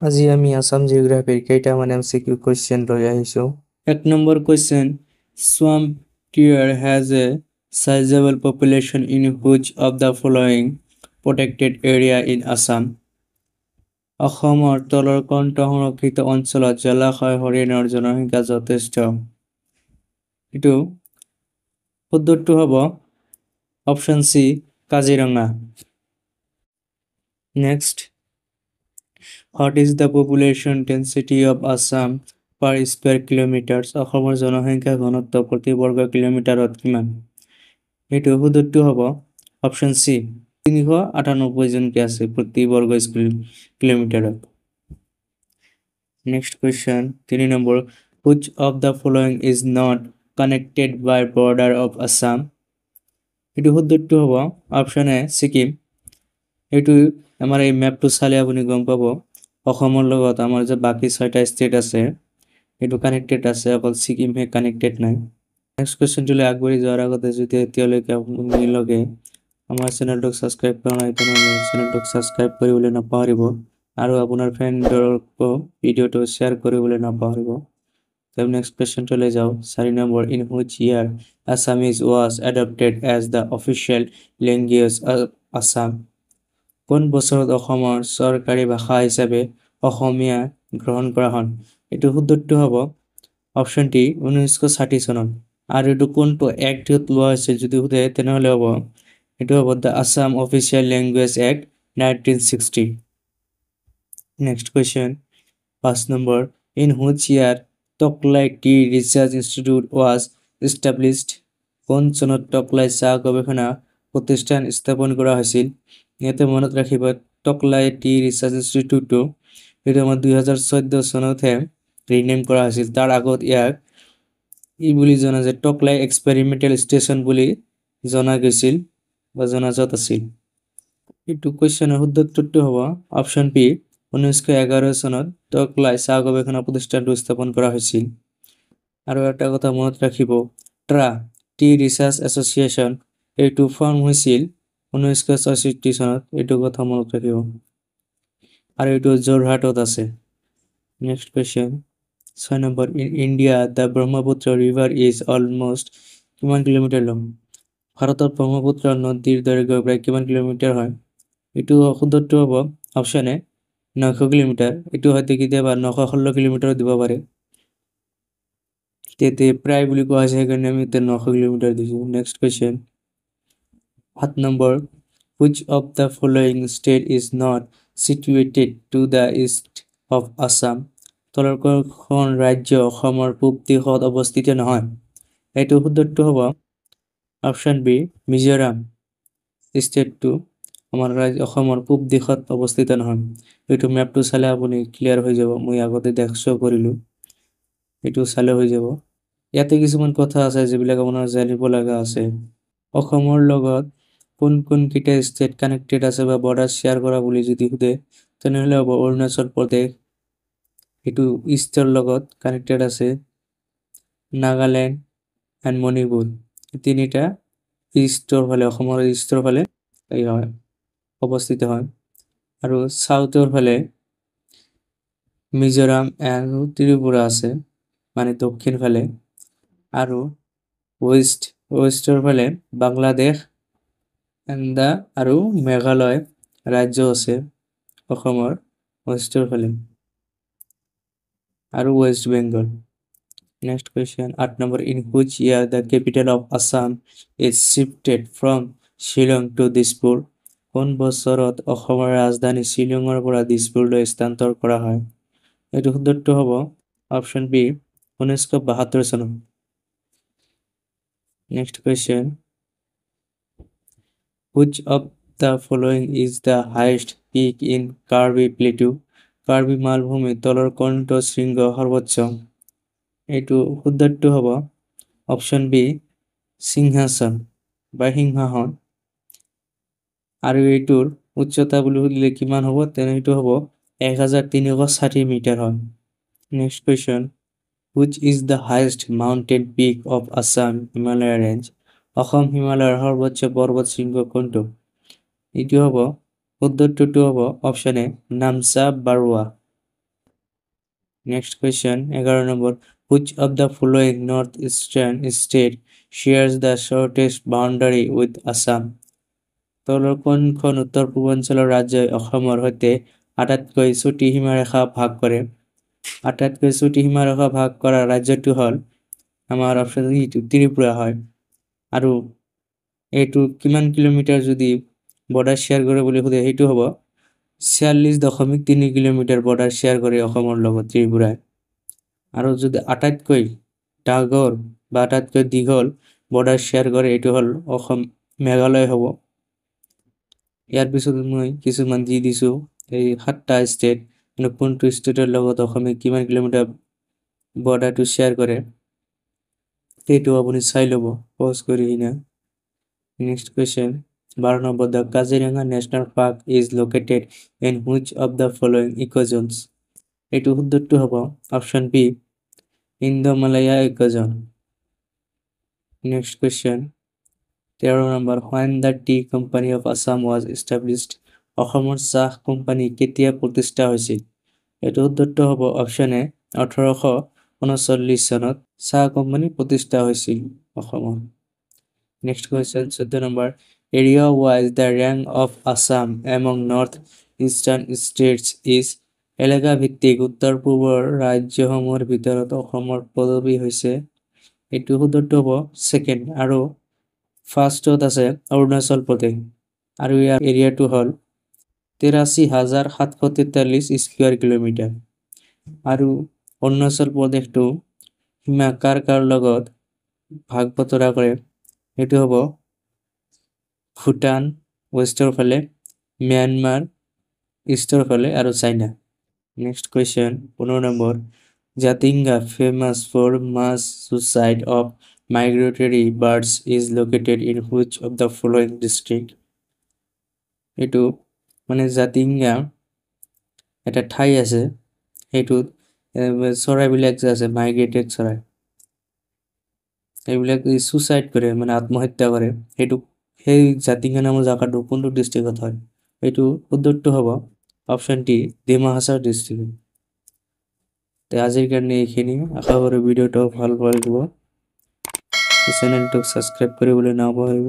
আজি আমি আসাম জিঅ'গ্ৰাফীৰ কেইটামান MCQ কুৱেশ্যন লৈ আহিছোঁ। 1 number question. Swamp deer has a sizable population in which of the following protected area in Assam? অসমৰ তলৰ কণ্ঠ সংৰক্ষিত অঞ্চলত জলাশয় হৰিণৰ জনসংখ্যা যথেষ্ট। এইটো শুদ্ধটো হ'ব option C Kaziranga. Next, what is the population density of Assam per square kilometers? অসমৰ জনসংখ্যা ঘনত্ব প্ৰতি বৰ্গ কিলোমিটাৰত কিমান? এইটো শুদ্ধটো হ'ব অপশ্যন সি 398 জনকে আছে প্ৰতি বৰ্গ কিলোমিটাৰত। Next question 3 number, which of the following is not connected by border of Assam? এইটো শুদ্ধটো হ'ব অপশ্যন এ ছিকিম। এইটো আমাৰ এই মেপটো চালে আপুনি গম পাব অসমৰ লগত আমাৰ যে বাকি 6টা ষ্টেট আছে এইটো কানেক্টেড আছে, অকল ছিকিমহে কানেক্টেড নাই। নেক্সট কুৱেশ্যনটোলৈ আগবাঢ়ি যোৱাৰ আগতে যদি এতিয়ালৈকে আপোনালোকে আমাৰ চেনেলটোক ছাবস্ক্ৰাইব কৰা নাই তেনেহ'লে চেনেলটোক ছাবস্ক্ৰাইব কৰিবলৈ নাপাহৰিব আৰু আপোনাৰ ফ্ৰেণ্ডকো ভিডিঅ'টো শ্বেয়াৰ কৰিবলৈ নাপাহৰিব। তাৰ নেক্সট কুৱেশ্যনটোলৈ যাওঁ 4 number, in which year Assamese was adopted as the official language of Assam? কোন বছৰত অসমৰ চৰকাৰী ভাষা হিচাপে অসমীয়া গ্ৰহণ কৰা হয়? এইটো শুদ্ধটো হ'ব অপশ্যন ডি 1960 চনত। আৰু এইটো কোনটো এক্টত লোৱা হৈছিল যদি সোধে তেনেহ'লে হ'ব এইটো হ'ব the Assam official language act 1960। Next question 5 number, in which year Tocklai T research institute was established? কোন চনত টকলাই চাহ গৱেষণা প্ৰতিষ্ঠান স্থাপন কৰা হৈছিল? ইয়াতে মনত ৰাখিব টকলাই টি ৰিচাৰ্চ ইনষ্টিটিউটটো এইটো আমাৰ 2014 চনতহে ৰিনেম কৰা হৈছিল। তাৰ আগত ইয়াক বুলি জনা যায় টকলাই এক্সপেৰিমেণ্টেল ষ্টেচন বুলি জনা গৈছিল বা জনাজাত আছিল। এইটো কুৱেশ্যনৰ শুদ্ধটো হ'ব অপশ্যন বি 1911 চনত টকলাই চাহ গৱেষণা প্ৰতিষ্ঠানটো স্থাপন কৰা হৈছিল। আৰু এটা কথা মনত ৰাখিব ট্ৰা টি ৰিচাৰ্চ এছ'চিয়েশ্যন এইটো ফৰ্ম হৈছিল 1964 চনত, এইটো কথা মনত ৰাখিব আৰু এইটো যোৰহাটত আছে। Next question 6 number, in India the Brahmaputra river is almost কিমান কিলোমিটাৰ লং? ভাৰতৰ ব্ৰহ্মপুত্ৰ নদীৰ দৈৰ্ঘ্য প্ৰায় কিমান কিলোমিটাৰ হয়? এইটো শুদ্ধটো হ'ব অপশ্যন এ 900 কিলোমিটাৰ। এইটো হয়তো কেতিয়াবা 916 কিলোমিটাৰো দিব পাৰে, তেতিয়া প্ৰায় বুলি কোৱা হৈছে সেইকাৰণে আমি 900 কিলোমিটাৰ দিছোঁ। Next question 7 number, which of the following state is not situated to the east of Assam? তলৰ কোনখন ৰাজ্য অসমৰ পূব দিশত অৱস্থিত নহয়? এইটো শুদ্ধটো হ'ব অপশ্যন বি মিজোৰাম। ষ্টেটটো আমাৰ অসমৰ পূব দিশত অৱস্থিত নহয়। এইটো মেপটো চালে আপুনি ক্লিয়াৰ হৈ যাব, মই আগতে শ্ব' কৰিলোঁ, এইটো চালে হৈ যাব। ইয়াতে কিছুমান কথা আছে যিবিলাক আপোনাৰ জানিব লগা আছে। অসমৰ লগত কোন কোনকেইটা ষ্টেট কানেক্টেড আছে বা বৰ্ডাৰ শ্বেয়াৰ কৰা বুলি যদি সোধে তেনেহ'লে হ'ব অৰুণাচল প্ৰদেশ, এইটো ইষ্টৰ লগত কানেক্টেড আছে, নাগালেণ্ড এণ্ড মণিপুৰ তিনিটা ইষ্টৰ ফালে অসমৰ ইষ্টৰ ফালে হয় অৱস্থিত হয়। আৰু চাউথৰ ফালে মিজোৰাম আৰু ত্ৰিপুৰা আছে মানে দক্ষিণ ফালে। আৰু ৱেষ্টৰ ফালে বাংলাদেশ আৰু মেঘালয় ৰাজ্য আছে অসমৰ ৱেষ্টৰ ফালে আৰু west Bengal. Next question 8 number, in which year the capital of Assam is shifted from Shillong to Dispur? কোন বছৰত অসমৰ ৰাজধানী শ্বিলঙৰ পৰা দিছপুৰলৈ স্থানান্তৰ কৰা হয়? এইটো শুদ্ধটো হ'ব অপশ্যন বি 1972 চনত। Next question, which of the following is the highest peak in Karbi plateau? Karbi মালভূমিৰ তলৰ কোনটো শৃংগ সৰ্বোচ্চ? এইটো শুদ্ধটো হ'ব অপশ্যন বি সিংহাসন বা সিংহাসন। আৰু এইটোৰ উচ্চতা বুলি সুধিলে কিমান হ'ব তেনে এইটো হ'ব 1360 মিটাৰ হয়। Next question, which is the highest mountain peak of Assam Himalaya range? Assam হিমালয়ৰ সৰ্বোচ্চ পৰ্বত শৃংগ কোনটো? এইটো হ'ব শুদ্ধটো হ'ব option A Namcha Barwa. Next question 11 number which of the following north eastern state shares the shortest boundary with Assam তলৰ কোনখন উত্তৰ পূৰ্বাঞ্চলৰ ৰাজ্যই অসমৰ সৈতে আটাইতকৈ চুটি সীমাৰেখা ভাগ কৰে আটাইতকৈ চুটি সীমাৰেখা ভাগ কৰা ৰাজ্যটো হ'ল আমাৰ অপশ্যন ইটো ত্ৰিপুৰা হয় আৰু এইটো কিমান কিলোমিটাৰ যদি বৰ্ডাৰ শ্বেয়াৰ কৰে বুলি সোধে সেইটো হ'ব 46.3 কিলোমিটাৰ বৰ্ডাৰ শ্বেয়াৰ কৰে অসমৰ লগত ত্ৰিপুৰাই আৰু যদি আটাইতকৈ ডাঙৰ বা আটাইতকৈ দীঘল বৰ্ডাৰ শ্বেয়াৰ কৰে এইটো হ'ল অসম মেঘালয় হ'ব ইয়াৰ পিছত মই কিছুমান দি দিছো এই 7টা ষ্টেট মানে কোনটো ষ্টেটৰ লগত অসমে কিমান কিলোমিটাৰ বৰ্ডাৰটো শ্বেয়াৰ কৰে সেইটো আপুনি চাই ল'ব পজ কৰি কিনে next question 12 number the Kaziranga National Park is located in which of the following ecozones এটু উত্তরটি হবে option B Indomalaya ecozone next question 13 number when the tea company of Assam was established অসমৰ চাহ company কেতিয়া প্ৰতিষ্ঠা হৈছিল এটু উত্তৰটি হবে অপশন এ 1839 চনত চাহ কোম্পানী প্ৰতিষ্ঠা হৈছিল অসমৰ Next question, 14 number. Area-wise, the rank of Assam among north-eastern states is এলেকা ভিত্তিক উত্তৰ পূবৰ ৰাজ্যসমূহৰ ভিতৰত অসমৰ পদবী হৈছে এইটো শুদ্ধটো হ'ব ছেকেণ্ড আৰু ফাৰ্ষ্টত আছে অৰুণাচল প্ৰদেশ আৰু ইয়াৰ এৰিয়াটো হ'ল 83,743 স্কুৱেৰ কিলোমিটাৰ আৰু অৰুণাচল প্ৰদেশটো সীমা কাৰ লগত ভাগ বতৰা কৰে এইটো হ'ব ভুটান ওয়েস্টৰ ফালে म्यांमार ইষ্টৰ ফালে আৰু China next question 15 number Jatinga famous for mass suicide of migratory birds is located in which of the following district এটো মানে জাতিংগা এটা ঠাই আছে হেতুত চৰাইবিলাক যে আছে মাইগ্ৰেটেড চৰাই এইবিলাক সুইসাইড কৰে মানে আত্মহত্যা কৰে হেতু সেই জাতিংগা নামৰ জায়গাটো কোনটো ডিস্ট্ৰিক্টত হয় এইটো উত্তৰটো হ'ব option D Dima Hasao district তে আজিৰ কাৰণে এইখিনি আশা কৰো ভিডিওটো ভাল লাগিব চেনেলটো সাবস্ক্ৰাইব কৰিবলৈ নাপাহৰিব